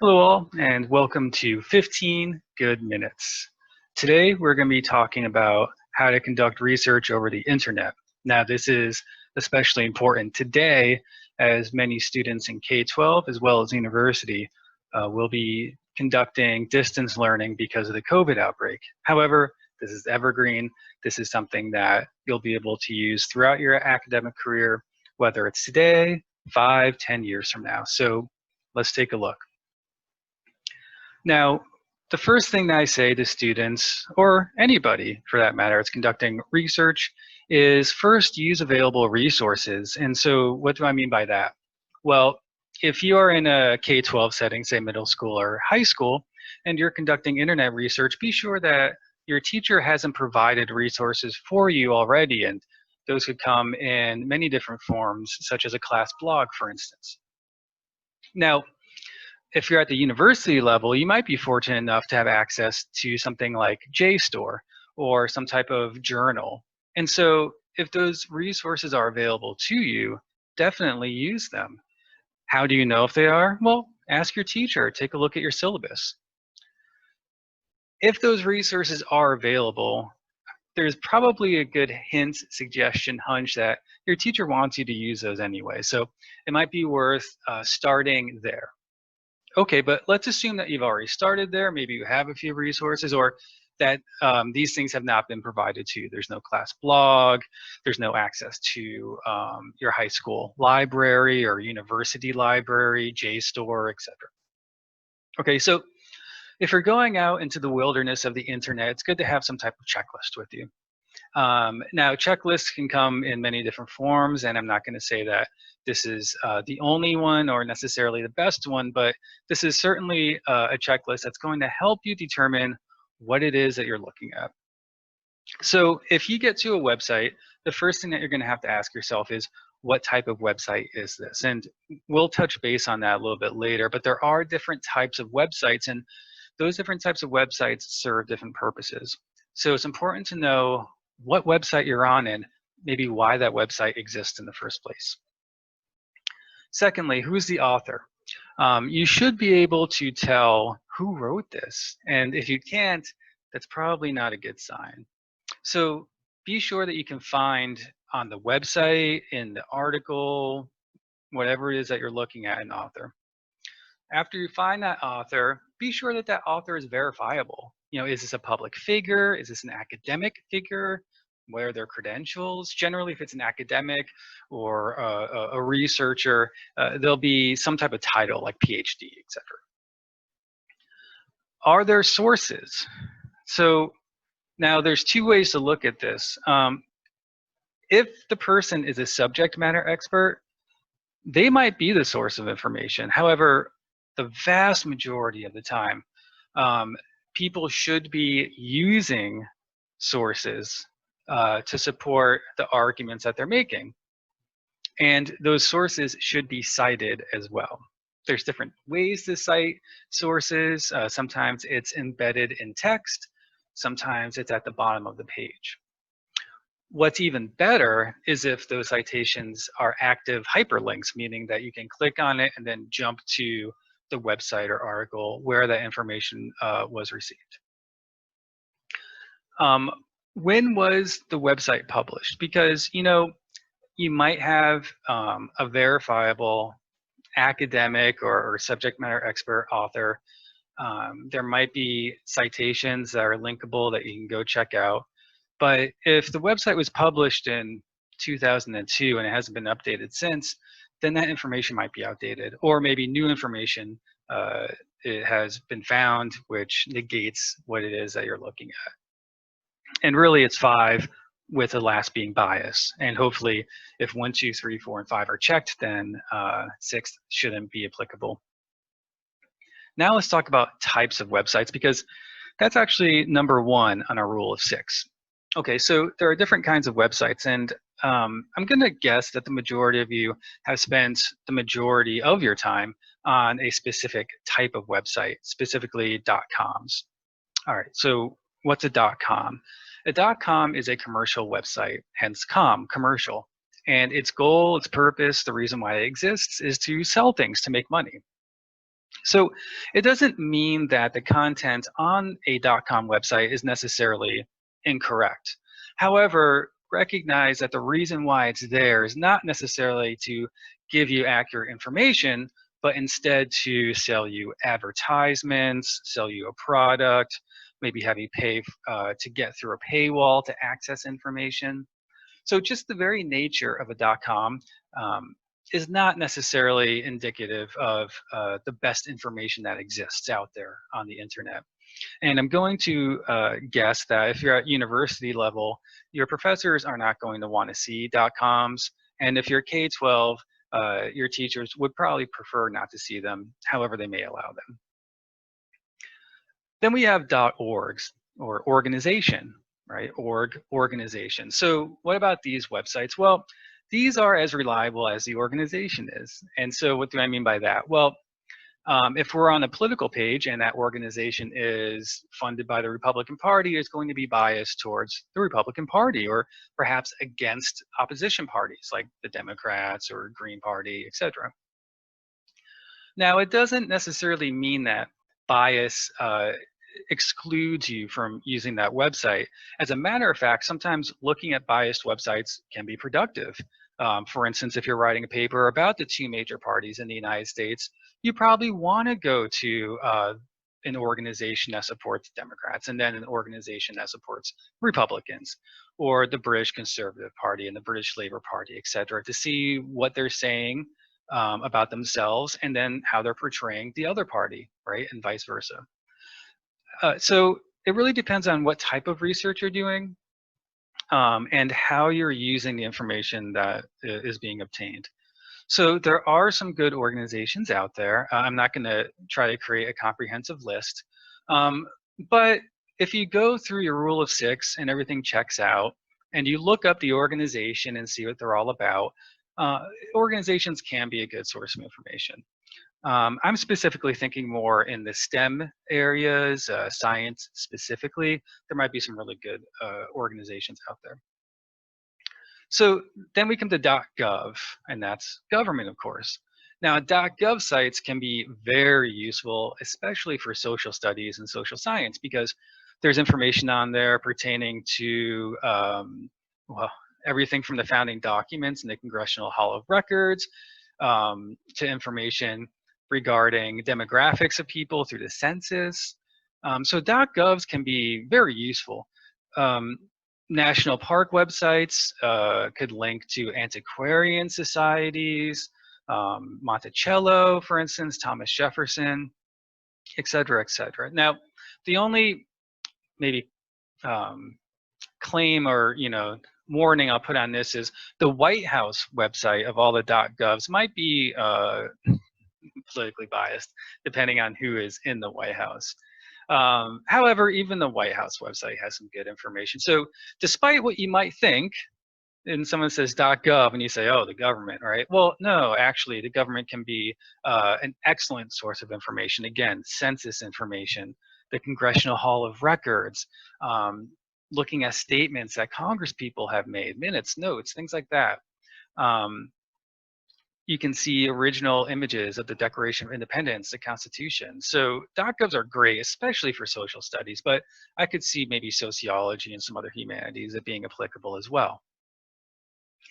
Hello all, and welcome to 15 Good Minutes. Today we're going to be talking about how to conduct research over the internet. Now this is especially important today as many students in K-12 as well as university will be conducting distance learning because of the COVID outbreak. However, this is evergreen. This is something that you'll be able to use throughout your academic career, whether it's today, 5, 10 years from now. So let's take a look. Now, the first thing that I say to students, or anybody for that matter, that's conducting research, is first use available resources. And so what do I mean by that? Well, if you are in a K-12 setting, say middle school or high school, and you're conducting internet research, be sure that your teacher hasn't provided resources for you already, and those could come in many different forms, such as a class blog, for instance. Now, if you're at the university level, you might be fortunate enough to have access to something like JSTOR or some type of journal. And so if those resources are available to you, definitely use them. How do you know if they are? Well, ask your teacher, take a look at your syllabus. If those resources are available, there's probably a good hint, suggestion, hunch that your teacher wants you to use those anyway. So it might be worth starting there. Okay, but let's assume that you've already started there. Maybe you have a few resources, or that these things have not been provided to you. There's no class blog, there's no access to your high school library or university library, JSTOR, etc. Okay, so if you're going out into the wilderness of the internet, it's good to have some type of checklist with you. Now, checklists can come in many different forms, and I'm not going to say that this is the only one or necessarily the best one, but this is certainly a checklist that's going to help you determine what it is that you're looking at. So if you get to a website, the first thing that you're going to have to ask yourself is, what type of website is this? And we'll touch base on that a little bit later, but there are different types of websites, and those different types of websites serve different purposes. So it's important to know what website you're on and maybe why that website exists in the first place. Secondly, who's the author? You should be able to tell who wrote this, and if you can't, that's probably not a good sign. So be sure that you can find on the website, in the article, whatever it is that you're looking at, an author. After you find that author, be sure that that author is verifiable. You know, is this a public figure? Is this an academic figure? What are their credentials? Generally, if it's an academic or a researcher, there'll be some type of title like PhD, etc. Are there sources? So now there's two ways to look at this. If the person is a subject matter expert, they might be the source of information. However, the vast majority of the time, people should be using sources to support the arguments that they're making. And those sources should be cited as well. There's different ways to cite sources. Sometimes it's embedded in text. Sometimes it's at the bottom of the page. What's even better is if those citations are active hyperlinks, meaning that you can click on it and then jump to the website or article where that information was received. When was the website published? Because, you know, you might have a verifiable academic or subject matter expert author. There might be citations that are linkable that you can go check out. But if the website was published in 2002 and it hasn't been updated since, then that information might be outdated, or maybe new information it has been found which negates what it is that you're looking at. And really it's 5, with the last being bias. And hopefully if 1, 2, 3, 4, and 5 are checked, then 6 shouldn't be applicable. Now let's talk about types of websites, because that's actually number 1 on our rule of 6. Okay, so there are different kinds of websites, and I'm going to guess that the majority of you have spent the majority of your time on a specific type of website, specifically .coms. All right, so what's a .com? A .com is a commercial website, hence commercial. And its goal, its purpose, the reason why it exists is to sell things, to make money. So it doesn't mean that the content on a .com website is necessarily incorrect. However, recognize that the reason why it's there is not necessarily to give you accurate information, but instead to sell you advertisements, sell you a product, maybe have you pay to get through a paywall to access information. So just the very nature of a .com is not necessarily indicative of the best information that exists out there on the internet. And I'm going to guess that if you're at university level, your professors are not going to want to see .coms. And if you're K-12, your teachers would probably prefer not to see them, however they may allow them. Then we have .orgs, or organization, right? Organization. So what about these websites? Well, these are as reliable as the organization is. And so what do I mean by that? Well, if we're on a political page and that organization is funded by the Republican Party, it's going to be biased towards the Republican Party, or perhaps against opposition parties like the Democrats or Green Party, etc. Now, it doesn't necessarily mean that bias excludes you from using that website. As a matter of fact, sometimes looking at biased websites can be productive. For instance, if you're writing a paper about the two major parties in the United States, you probably want to go to an organization that supports Democrats and then an organization that supports Republicans, or the British Conservative Party and the British Labour Party, etc., to see what they're saying about themselves and then how they're portraying the other party, right, and vice versa. So it really depends on what type of research you're doing and how you're using the information that is being obtained. So there are some good organizations out there. I'm not going to try to create a comprehensive list, but if you go through your rule of 6 and everything checks out, and you look up the organization and see what they're all about, organizations can be a good source of information. I'm specifically thinking more in the STEM areas, science specifically. There might be some really good organizations out there. So then we come to .gov, and that's government, of course. Now, .gov sites can be very useful, especially for social studies and social science, because there's information on there pertaining to, well, everything from the founding documents and the Congressional Hall of Records to information regarding demographics of people through the census. So .govs can be very useful. National park websites could link to antiquarian societies, Monticello, for instance, Thomas Jefferson, et cetera, et cetera. Now, the only maybe claim or warning I'll put on this is the White House website of all the .govs might be politically biased, depending on who is in the White House. However, even the White House website has some good information. So despite what you might think, and someone says .gov and you say, oh, the government, right? Well, no, actually the government can be an excellent source of information. Again, census information, the Congressional Hall of Records, looking at statements that Congress people have made, minutes, notes, things like that. You can see original images of the Declaration of Independence, the Constitution. So .govs are great, especially for social studies, but I could see maybe sociology and some other humanities as being applicable as well.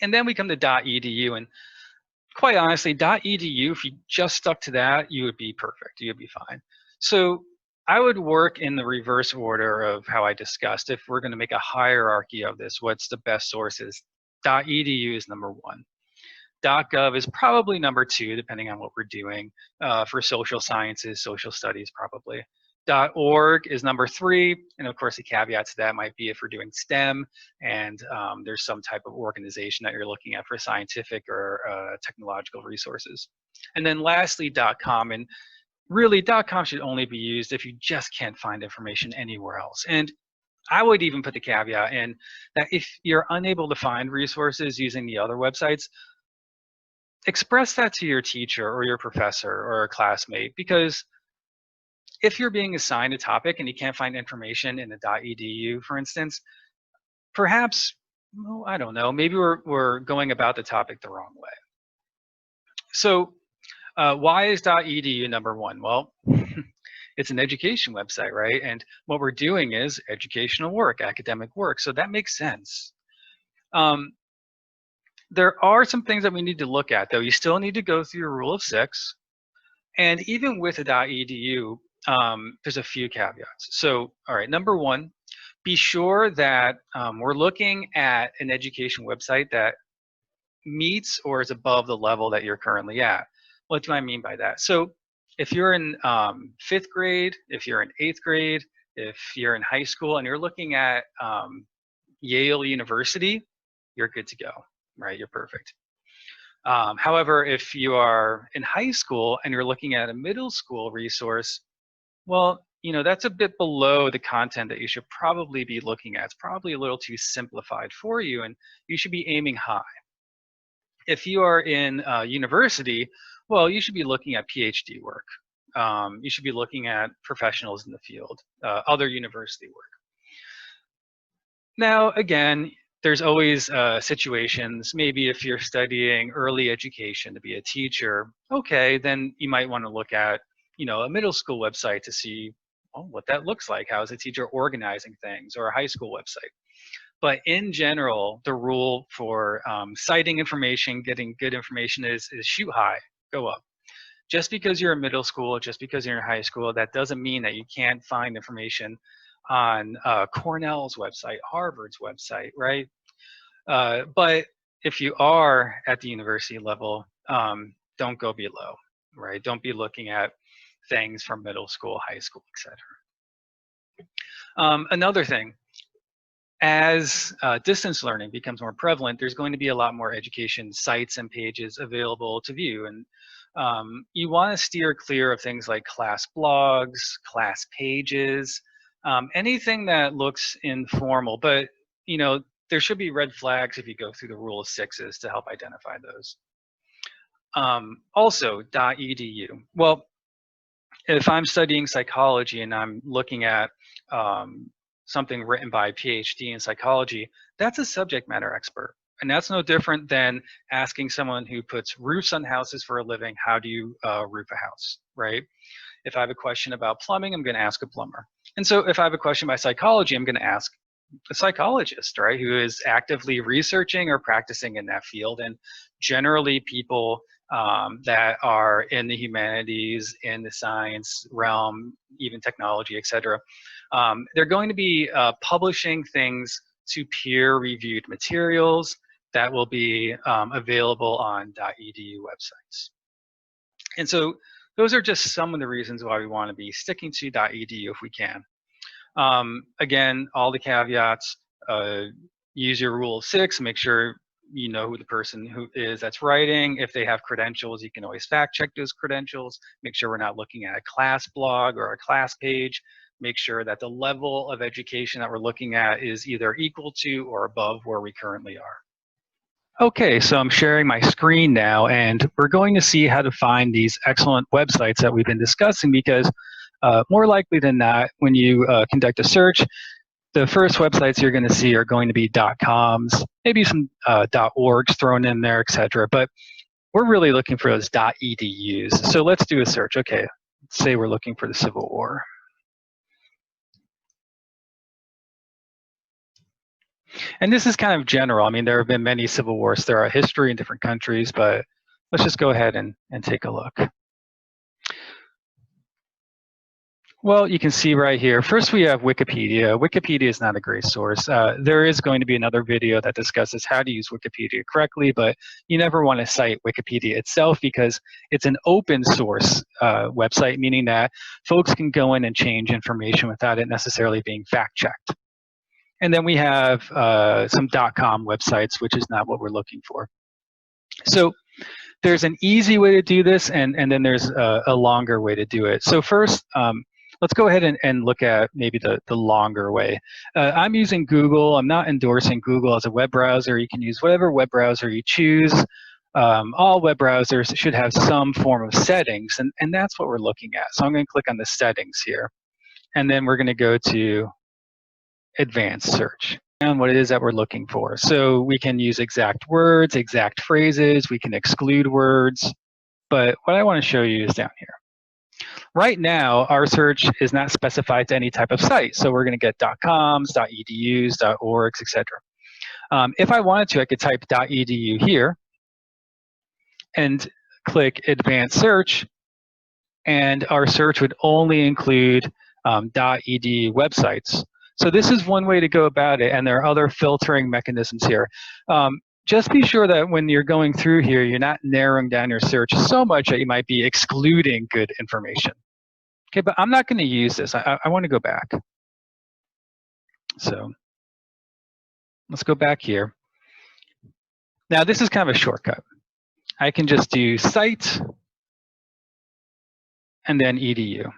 And then we come to .edu, and quite honestly, .edu, if you just stuck to that, you would be perfect, you would be fine. So I would work in the reverse order of how I discussed. If we're gonna make a hierarchy of this, what's the best sources? .edu is number 1. .gov is probably number 2, depending on what we're doing. For social sciences, social studies, probably. .org is number 3, and of course the caveat to that might be if we're doing STEM and there's some type of organization that you're looking at for scientific or technological resources. And then lastly, .com, and really .com should only be used if you just can't find information anywhere else. And I would even put the caveat in that if you're unable to find resources using the other websites, express that to your teacher or your professor or a classmate, because if you're being assigned a topic and you can't find information in the .edu, for instance, perhaps, well, I don't know, maybe we're going about the topic the wrong way. So Why is .edu number one? Well, it's an education website, right? And what we're doing is educational work, academic work. So that makes sense. There are some things that we need to look at, though. You still need to go through your rule of 6. And even with a .edu, there's a few caveats. So, all right, number one, be sure that we're looking at an education website that meets or is above the level that you're currently at. What do I mean by that? So if you're in 5th grade, if you're in 8th grade, if you're in high school and you're looking at Yale University, you're good to go, right? You're perfect. However, if you are in high school and you're looking at a middle school resource, well, that's a bit below the content that you should probably be looking at. It's probably a little too simplified for you, and you should be aiming high. If you are in university, well, you should be looking at PhD work. You should be looking at professionals in the field, other university work. Now, again, there's always situations, maybe if you're studying early education to be a teacher, okay, then you might want to look at, a middle school website to see what that looks like. How is a teacher organizing things, or a high school website? But in general, the rule for citing information, getting good information is shoot high, go up. Just because you're in middle school, just because you're in high school, that doesn't mean that you can't find information on Cornell's website, Harvard's website, right? But if you are at the university level, don't go below, right? Don't be looking at things from middle school, high school, etc. Another thing, as distance learning becomes more prevalent, there's going to be a lot more education sites and pages available to view. And you want to steer clear of things like class blogs, class pages, anything that looks informal. But, there should be red flags if you go through the rule of 6s to help identify those. Also, .edu. Well, if I'm studying psychology and I'm looking at something written by a PhD in psychology, that's a subject matter expert. And that's no different than asking someone who puts roofs on houses for a living, how do you roof a house, right? If I have a question about plumbing, I'm going to ask a plumber. And so if I have a question about psychology, I'm going to ask a psychologist, right, who is actively researching or practicing in that field. And generally people that are in the humanities, in the science realm, even technology, etc., they're going to be publishing things to peer-reviewed materials that will be available on .edu websites. And so those are just some of the reasons why we want to be sticking to .edu if we can. Again, all the caveats, use your rule of 6, make sure you know who the person who is that's writing. If they have credentials, you can always fact check those credentials. Make sure we're not looking at a class blog or a class page. Make sure that the level of education that we're looking at is either equal to or above where we currently are. Okay, so I'm sharing my screen now, and we're going to see how to find these excellent websites that we've been discussing, because more likely than not, when you conduct a search, the first websites you're going to see are going to be .coms, maybe some .orgs thrown in there, etc. But we're really looking for those .edus. So let's do a search. Okay, let's say we're looking for the Civil War. And this is kind of general. I mean, there have been many civil wars. There are history in different countries, but let's just go ahead and take a look. Well, you can see right here, first we have Wikipedia. Wikipedia is not a great source. There is going to be another video that discusses how to use Wikipedia correctly, but you never want to cite Wikipedia itself because it's an open source website, meaning that folks can go in and change information without it necessarily being fact checked. And then we have some .com websites, which is not what we're looking for. So there's an easy way to do this, and then there's a longer way to do it. So first, let's go ahead and look at maybe the longer way. I'm using Google. I'm not endorsing Google as a web browser. You can use whatever web browser you choose. All web browsers should have some form of settings, and that's what we're looking at. So I'm going to click on the settings here, and then we're going to go to advanced search and what it is that we're looking for. So we can use exact words, exact phrases, we can exclude words, but what I want to show you is down here. Right now, our search is not specified to any type of site. So we're going to get .coms, .edus, .orgs, etc. If I wanted to, I could type .edu here and click Advanced Search, and our search would only include .edu websites. So this is one way to go about it, and there are other filtering mechanisms here. Just be sure that when you're going through here, you're not narrowing down your search so much that you might be excluding good information. Okay, but I'm not going to use this. I want to go back. So let's go back here. Now this is kind of a shortcut. I can just do site and then edu.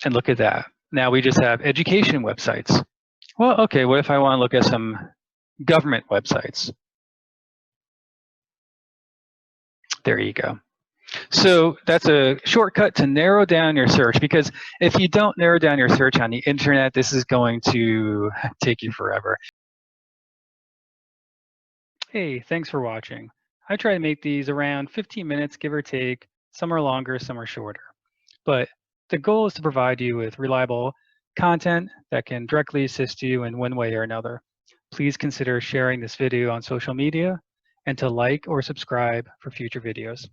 And look at that. Now we just have education websites. Well, okay, what if I want to look at some government websites? There you go. So that's a shortcut to narrow down your search, because if you don't narrow down your search on the internet, this is going to take you forever. Hey, thanks for watching. I try to make these around 15 minutes, give or take. Some are longer, some are shorter. But the goal is to provide you with reliable content that can directly assist you in one way or another. Please consider sharing this video on social media and to like or subscribe for future videos.